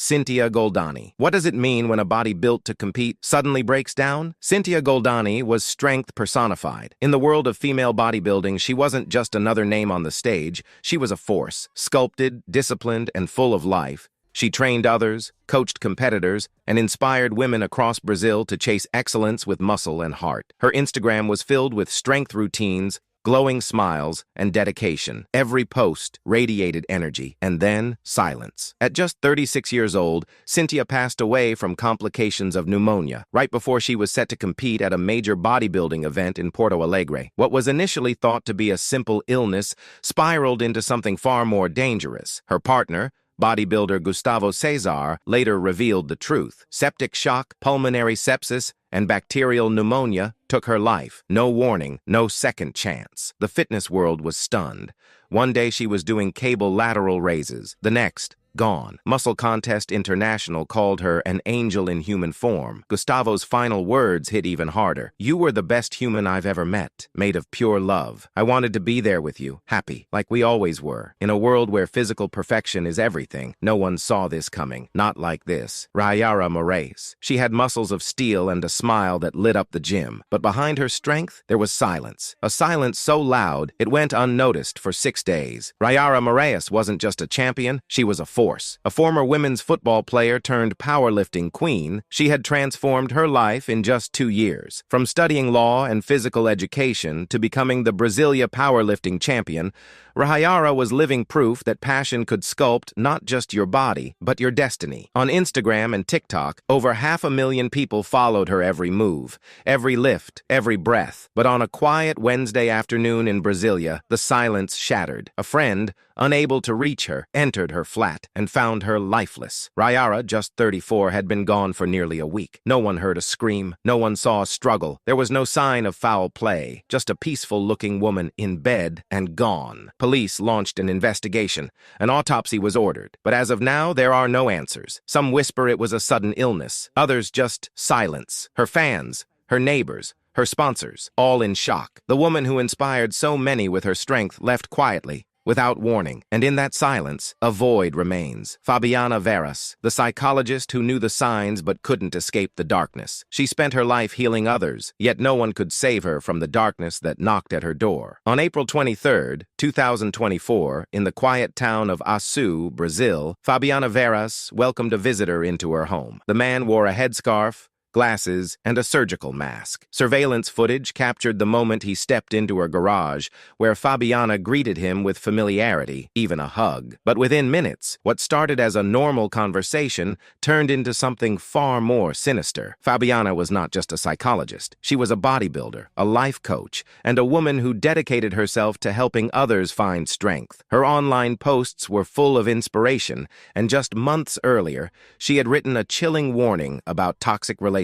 Cynthia Galdani. What does it mean when a body built to compete suddenly breaks down? Cynthia Galdani was strength personified. In the world of female bodybuilding, she wasn't just another name on the stage. She was a force, sculpted, disciplined, and full of life. She trained others, coached competitors, and inspired women across Brazil to chase excellence with muscle and heart. Her Instagram was filled with strength routines, glowing smiles, and dedication. Every post radiated energy, and then silence. At just 36 years old, Cynthia passed away from complications of pneumonia, right before she was set to compete at a major bodybuilding event in Porto Alegre. What was initially thought to be a simple illness spiraled into something far more dangerous. Her partner, bodybuilder Gustavo Cesar, later revealed the truth. Septic shock, pulmonary sepsis, and bacterial pneumonia took her life. No warning, no second chance. The fitness world was stunned. One day she was doing cable lateral raises. The next, gone. Muscle Contest International called her an angel in human form. Gustavo's final words hit even harder. "You were the best human I've ever met, made of pure love. I wanted to be there with you, happy, like we always were. In a world where physical perfection is everything, no one saw this coming. Not like this." Ryara Morice. She had muscles of steel and a smile that lit up the gym. But behind her strength, there was silence. A silence so loud, it went unnoticed for 6 days. Ryara Morice wasn't just a champion, she was a force. A former women's football player turned powerlifting queen, she had transformed her life in just 2 years. From studying law and physical education to becoming the Brasilia powerlifting champion, Ryara was living proof that passion could sculpt not just your body, but your destiny. On Instagram and TikTok, over 500,000 people followed her every move, every lift, every breath. But on a quiet Wednesday afternoon in Brasilia, the silence shattered. A friend, unable to reach her, entered her flat and found her lifeless. Ryara, just 34, had been gone for nearly a week. No one heard a scream. No one saw a struggle. There was no sign of foul play. Just a peaceful-looking woman in bed and gone. Police launched an investigation. An autopsy was ordered. But as of now, there are no answers. Some whisper it was a sudden illness. Others just silence. Her fans, her neighbors, her sponsors, all in shock. The woman who inspired so many with her strength left quietly, without warning, and in that silence, a void remains. Fabiana Veras, the psychologist who knew the signs but couldn't escape the darkness. She spent her life healing others, yet no one could save her from the darkness that knocked at her door. On April 23, 2024, in the quiet town of Açu, Brazil, Fabiana Veras welcomed a visitor into her home. The man wore a headscarf, glasses, and a surgical mask. Surveillance footage captured the moment he stepped into her garage, where Fabiana greeted him with familiarity, even a hug. But within minutes, what started as a normal conversation turned into something far more sinister. Fabiana was not just a psychologist. She was a bodybuilder, a life coach, and a woman who dedicated herself to helping others find strength. Her online posts were full of inspiration, and just months earlier, she had written a chilling warning about toxic relationships,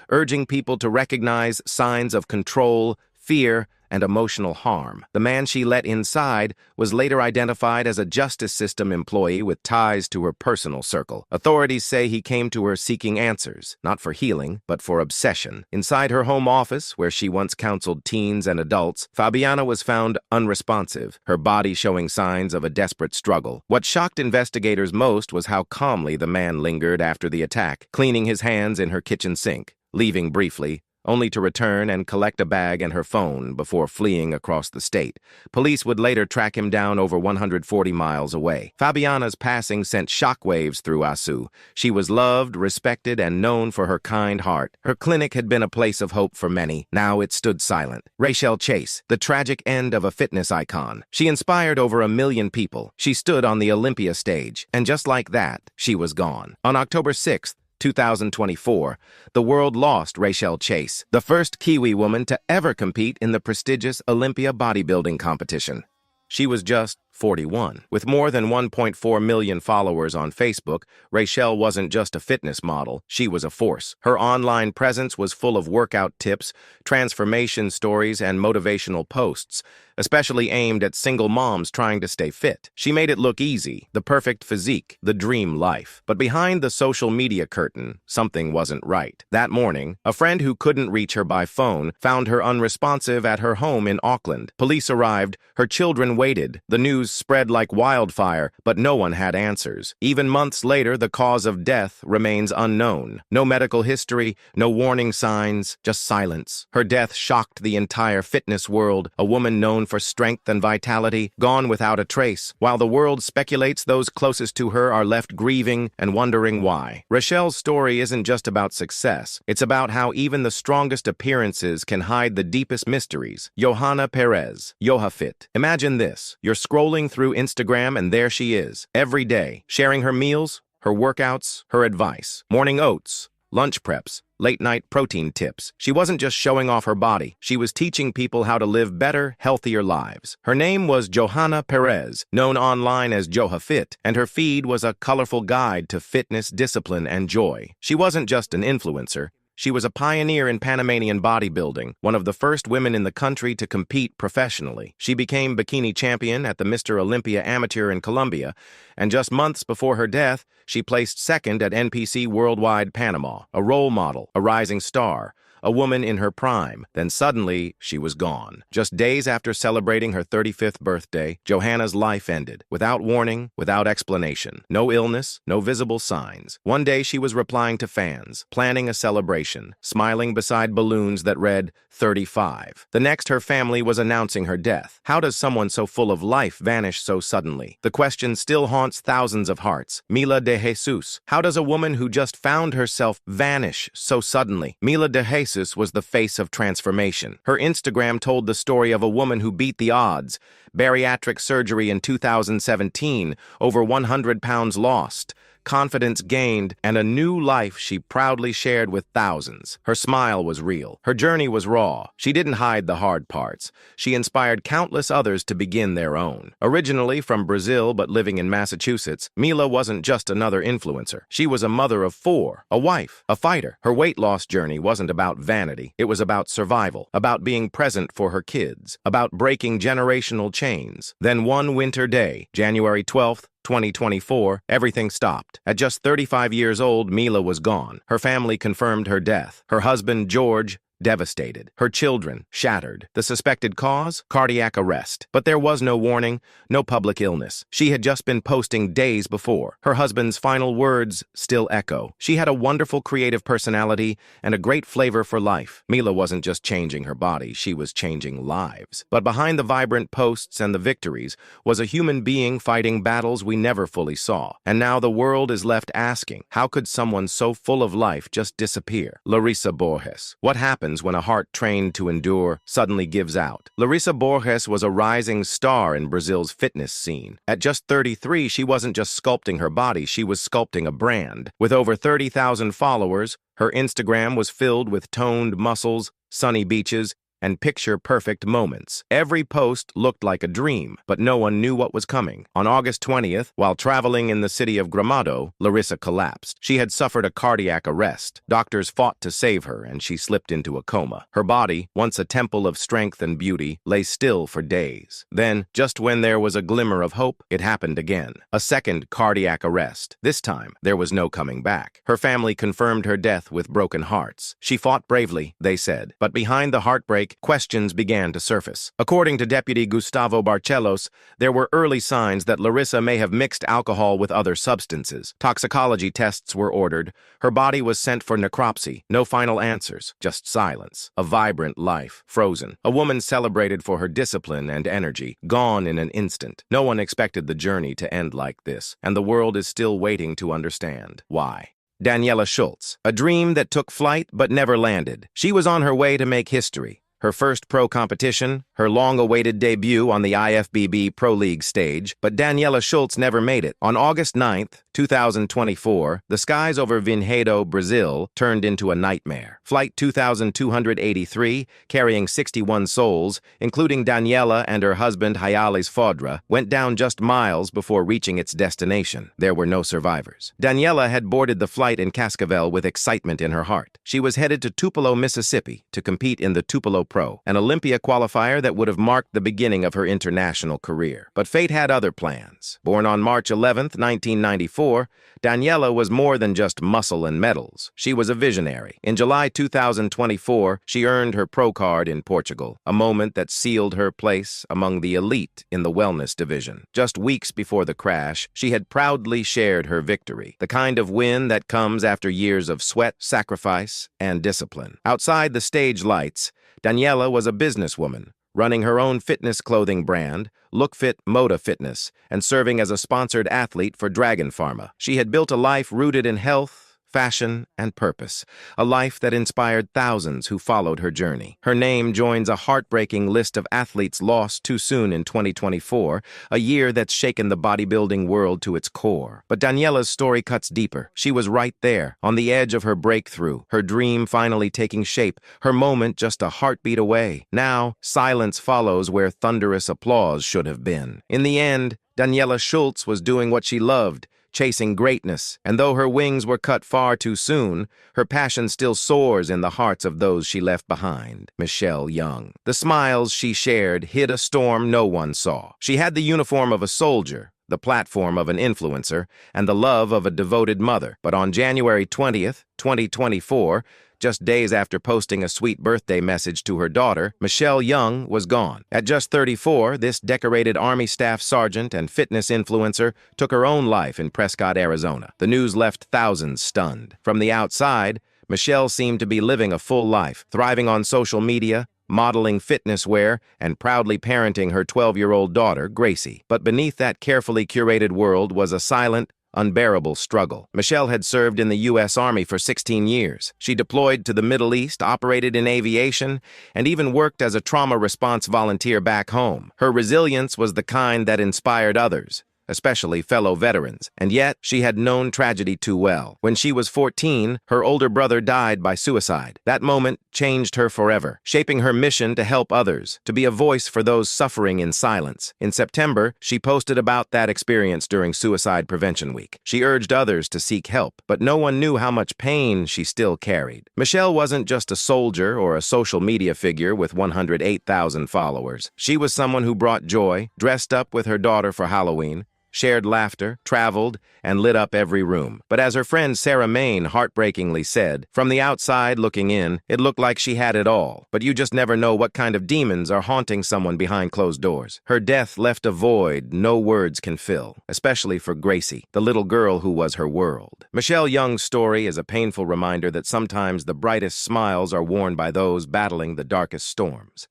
urging people to recognize signs of control, fear, and emotional harm. The man she let inside was later identified as a justice system employee with ties to her personal circle. Authorities say he came to her seeking answers, not for healing, but for obsession. Inside her home office, where she once counseled teens and adults, Fabiana was found unresponsive, her body showing signs of a desperate struggle. What shocked investigators most was how calmly the man lingered after the attack, cleaning his hands in her kitchen sink, leaving briefly, only to return and collect a bag and her phone before fleeing across the state. Police would later track him down over 140 miles away. Fabiana's passing sent shockwaves through Açu. She was loved, respected, and known for her kind heart. Her clinic had been a place of hope for many. Now it stood silent. Raechelle Chase, the tragic end of a fitness icon. She inspired over 1 million people. She stood on the Olympia stage, and just like that, she was gone. On October 6th, 2024, the world lost Raechelle Chase, the first Kiwi woman to ever compete in the prestigious Olympia bodybuilding competition. She was just 41. With more than 1.4 million followers on Facebook, Raechelle wasn't just a fitness model, she was a force. Her online presence was full of workout tips, transformation stories, and motivational posts, especially aimed at single moms trying to stay fit. She made it look easy, the perfect physique, the dream life. But behind the social media curtain, something wasn't right. That morning, a friend who couldn't reach her by phone found her unresponsive at her home in Auckland. Police arrived, her children waited, the news news spread like wildfire, but no one had answers. Even months later, the cause of death remains unknown. No medical history, no warning signs, just silence. Her death shocked the entire fitness world, a woman known for strength and vitality, gone without a trace. While the world speculates, those closest to her are left grieving and wondering why. Raechelle's story isn't just about success. It's about how even the strongest appearances can hide the deepest mysteries. Johanna Perez, YohaFit. Imagine this. You're scrolling through Instagram and there she is, every day, sharing her meals, her workouts, her advice. Morning oats, lunch preps, late-night protein tips. She wasn't just showing off her body. She was teaching people how to live better, healthier lives. Her name was Johanna Perez, known online as YohaFit, and her feed was a colorful guide to fitness, discipline, and joy. She wasn't just an influencer. She was a pioneer in Panamanian bodybuilding, one of the first women in the country to compete professionally. She became bikini champion at the Mr. Olympia Amateur in Colombia, and just months before her death, she placed second at NPC Worldwide Panama, a role model, a rising star, a woman in her prime. Then suddenly, she was gone. Just days after celebrating her 35th birthday, Johanna's life ended, without warning, without explanation. No illness, no visible signs. One day she was replying to fans, planning a celebration, smiling beside balloons that read 35. The next, her family was announcing her death. How does someone so full of life vanish so suddenly? The question still haunts thousands of hearts. Mila De Jesus. How does a woman who just found herself vanish so suddenly? Mila De Jesus was the face of transformation. Her Instagram told the story of a woman who beat the odds. Bariatric surgery in 2017, over 100 pounds lost, confidence gained, and a new life she proudly shared with thousands. Her smile was real. Her journey was raw. She didn't hide the hard parts. She inspired countless others to begin their own. Originally from Brazil but living in Massachusetts, Mila wasn't just another influencer. She was a mother of 4, a wife, a fighter. Her weight loss journey wasn't about vanity. It was about survival, about being present for her kids, about breaking generational chains. Then one winter day, January 12th, 2024, everything stopped. At just 35 years old, Mila was gone. Her family confirmed her death. Her husband, George, devastated. Her children, shattered. The suspected cause? Cardiac arrest. But there was no warning, no public illness. She had just been posting days before. Her husband's final words still echo. She had a wonderful creative personality and a great flavor for life. Mila wasn't just changing her body, she was changing lives. But behind the vibrant posts and the victories was a human being fighting battles we never fully saw. And now the world is left asking, how could someone so full of life just disappear? Lissa Bourhees. What happened when a heart trained to endure suddenly gives out? Lissa Bourhees was a rising star in Brazil's fitness scene. At just 33, she wasn't just sculpting her body, she was sculpting a brand. With over 30,000 followers, her Instagram was filled with toned muscles, sunny beaches, and picture-perfect moments. Every post looked like a dream, but no one knew what was coming. On August 20th, while traveling in the city of Gramado, Lissa collapsed. She had suffered a cardiac arrest. Doctors fought to save her, and she slipped into a coma. Her body, once a temple of strength and beauty, lay still for days. Then, just when there was a glimmer of hope, it happened again. A second cardiac arrest. This time, there was no coming back. Her family confirmed her death with broken hearts. She fought bravely, they said, but behind the heartbreak, questions began to surface. According to Deputy Gustavo Barcelos, there were early signs that Lissa may have mixed alcohol with other substances. Toxicology tests were ordered. Her body was sent for necropsy. No final answers, just silence. A vibrant life, frozen. A woman celebrated for her discipline and energy, gone in an instant. No one expected the journey to end like this, and the world is still waiting to understand why. Daniela Schultz. A dream that took flight but never landed. She was on her way to make history. Her first pro competition, her long-awaited debut on the IFBB Pro League stage, but Daniela Schultz never made it. On August 9th, 2024, the skies over Vinhedo, Brazil, turned into a nightmare. Flight 2283, carrying 61 souls, including Daniela and her husband Hayales Fodra, went down just miles before reaching its destination. There were no survivors. Daniela had boarded the flight in Cascavel with excitement in her heart. She was headed to Tupelo, Mississippi, to compete in the Tupelo pro, an Olympia qualifier that would have marked the beginning of her international career. But fate had other plans. Born on March 11, 1994, Daniela was more than just muscle and medals. She was a visionary. In July 2024, she earned her pro card in Portugal, a moment that sealed her place among the elite in the wellness division. Just weeks before the crash, she had proudly shared her victory, the kind of win that comes after years of sweat, sacrifice, and discipline. Outside the stage lights, Daniela was a businesswoman, running her own fitness clothing brand, LookFit Moda Fitness, and serving as a sponsored athlete for Dragon Pharma. She had built a life rooted in health, fashion, and purpose, a life that inspired thousands who followed her journey. Her name joins a heartbreaking list of athletes lost too soon in 2024, a year that's shaken the bodybuilding world to its core. But Daniela's story cuts deeper. She was right there, on the edge of her breakthrough, her dream finally taking shape, her moment just a heartbeat away. Now, silence follows where thunderous applause should have been. In the end, Daniela Schultz was doing what she loved, chasing greatness, and though her wings were cut far too soon, her passion still soars in the hearts of those she left behind. Michelle Young. The smiles she shared hid a storm no one saw. She had the uniform of a soldier, the platform of an influencer, and the love of a devoted mother. But on January 20th, 2024, just days after posting a sweet birthday message to her daughter, Michelle Young was gone. At just 34, this decorated Army staff sergeant and fitness influencer took her own life in Prescott, Arizona. The news left thousands stunned. From the outside, Michelle seemed to be living a full life, thriving on social media, modeling fitness wear, and proudly parenting her 12-year-old daughter, Gracie. But beneath that carefully curated world was a silent, unbearable struggle. Michelle had served in the U.S. Army for 16 years. She deployed to the Middle East, operated in aviation, and even worked as a trauma response volunteer back home. Her resilience was the kind that inspired others, especially fellow veterans. And yet, she had known tragedy too well. When she was 14, her older brother died by suicide. That moment changed her forever, shaping her mission to help others, to be a voice for those suffering in silence. In September, she posted about that experience during Suicide Prevention Week. She urged others to seek help, but no one knew how much pain she still carried. Michelle wasn't just a soldier or a social media figure with 108,000 followers. She was someone who brought joy, dressed up with her daughter for Halloween, shared laughter, traveled, and lit up every room. But as her friend Sarah Maine heartbreakingly said, from the outside looking in, it looked like she had it all. But you just never know what kind of demons are haunting someone behind closed doors. Her death left a void no words can fill, especially for Gracie, the little girl who was her world. Michelle Young's story is a painful reminder that sometimes the brightest smiles are worn by those battling the darkest storms.